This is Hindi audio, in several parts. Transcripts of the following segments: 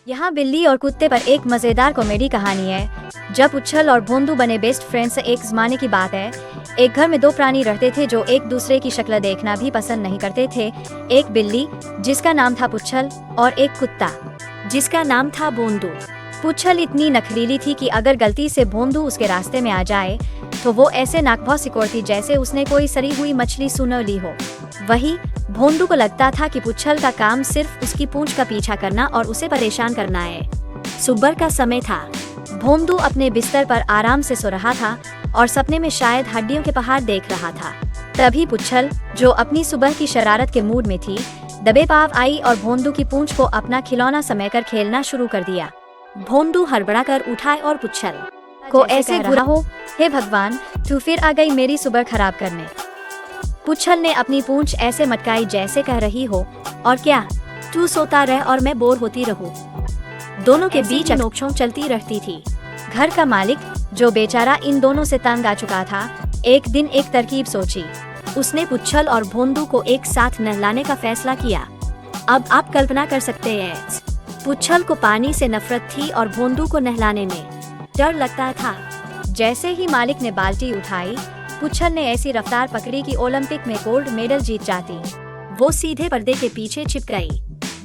यहाँ बिल्ली और कुत्ते पर एक मजेदार कॉमेडी कहानी है। जब उछल और भोंदू बने बेस्ट फ्रेंड्स, एक जमाने की बात है। एक घर में दो प्राणी रहते थे जो एक दूसरे की शक्ल देखना भी पसंद नहीं करते थे। एक बिल्ली जिसका नाम था पुच्छल और एक कुत्ता जिसका नाम था भोंदू। पुच्छल इतनी नखरीली थी कि अगर गलती से भोंदू उसके रास्ते में आ जाए तो वो ऐसे नाक भौं सिकोड़ती जैसे उसने कोई सड़ी हुई मछली सूंघ ली हो। वही भोंदू को लगता था कि पुच्छल का काम सिर्फ उसकी पूंछ का पीछा करना और उसे परेशान करना है। सुबह का समय था। भोंदू अपने बिस्तर पर आराम से सो रहा था और सपने में शायद हड्डियों के पहाड़ देख रहा था। तभी पुच्छल, जो अपनी सुबह की शरारत के मूड में थी, दबे पाव आई और भोंदू की पूंछ को अपना खिलौना समझकर खेलना शुरू कर दिया। भोंदू हड़बड़ा कर उठा और पुच्छल को ऐसे घूरा हो, हे भगवान, तू फिर आ गई मेरी सुबह खराब करने। पुच्छल ने अपनी पूंछ ऐसे मटकाई जैसे कह रही हो, और क्या, तू सोता रह और मैं बोर होती रहूं। दोनों के बीच नोकझोंक चलती रहती थी। घर का मालिक, जो बेचारा इन दोनों से तंग आ चुका था, एक दिन एक तरकीब सोची। उसने पुच्छल और भोंदू को एक साथ नहलाने का फैसला किया। अब आप कल्पना कर सकते हैं, पुच्छल को पानी से नफरत थी और भोंदू को नहलाने में डर लगता था। जैसे ही मालिक ने बाल्टी उठाई, पुच्छल ने ऐसी रफ्तार पकड़ी कि ओलंपिक में गोल्ड मेडल जीत जाती। वो सीधे पर्दे के पीछे छिप गई।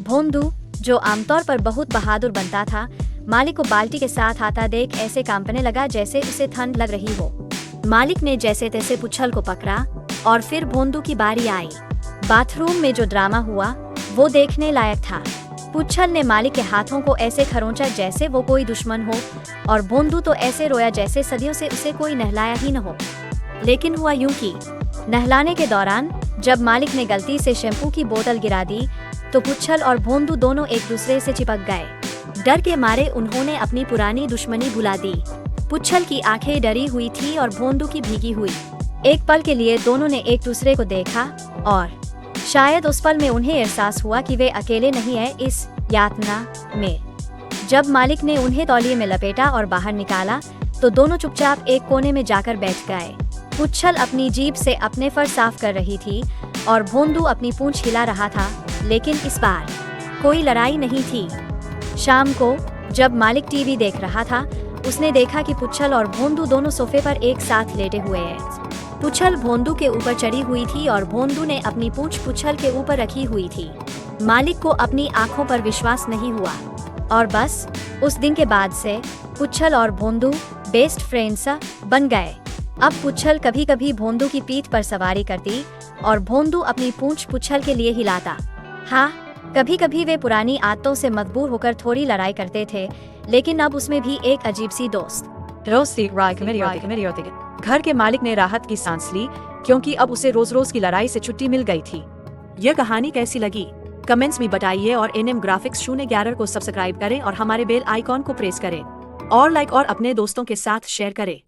भोंदू, जो आमतौर पर बहुत बहादुर बनता था, मालिक को बाल्टी के साथ आता देख ऐसे कांपने लगा जैसे उसे ठंड लग रही हो। मालिक ने जैसे तैसे पुच्छल को पकड़ा और फिर भोंदू की बारी आई। बाथरूम में जो ड्रामा हुआ वो देखने लायक था। पुच्छल ने मालिक के हाथों को ऐसे खरोंचा जैसे वो कोई दुश्मन हो, और भोंदू तो ऐसे रोया जैसे सदियों से उसे कोई नहलाया ही न हो। लेकिन हुआ यूं कि नहलाने के दौरान जब मालिक ने गलती से शैम्पू की बोतल गिरा दी तो पुच्छल और भोंदू दोनों एक दूसरे से चिपक गए। डर के मारे उन्होंने अपनी पुरानी दुश्मनी भुला दी। पुच्छल की आंखें डरी हुई थी और भोंदू की भीगी हुई। एक पल के लिए दोनों ने एक दूसरे को देखा और शायद उस पल में उन्हें एहसास हुआ कि वे अकेले नहीं हैं इस यातना में। जब मालिक ने उन्हें तौलिए में लपेटा और बाहर निकाला तो दोनों चुपचाप एक कोने में जाकर बैठ गए। पुच्छल अपनी जीभ से अपने फर साफ कर रही थी और भोंदू अपनी पूंछ हिला रहा था, लेकिन इस बार कोई लड़ाई नहीं थी। शाम को जब मालिक टीवी देख रहा था, उसने देखा कि पुच्छल और भोंदू दोनों सोफे पर एक साथ लेटे हुए हैं। पुच्छल भोंदू के ऊपर चढ़ी हुई थी और भोंदू ने अपनी पूंछ पुच्छल के ऊपर रखी हुई थी। मालिक को अपनी आंखों पर विश्वास नहीं हुआ और बस उस दिन के बाद से पुच्छल और भोंदू बेस्ट फ्रेंड्स बन गए। अब पुच्छल कभी कभी भोंदू की पीठ पर सवारी करती और भोंदू अपनी पूंछ पुच्छल के लिए हिलाता। हाँ, कभी कभी वे पुरानी आदतों से मजबूर होकर थोड़ी लड़ाई करते थे, लेकिन अब उसमें भी एक अजीब सी दोस्ती। घर के मालिक ने राहत की सांस ली क्योंकि अब उसे रोज रोज की लड़ाई से छुट्टी मिल गई थी। यह कहानी कैसी लगी कमेंट्स में बताइए और एनएम ग्राफिक्स 011 को सब्सक्राइब करें और हमारे बेल आइकॉन को प्रेस करें और लाइक और अपने दोस्तों के साथ शेयर करें।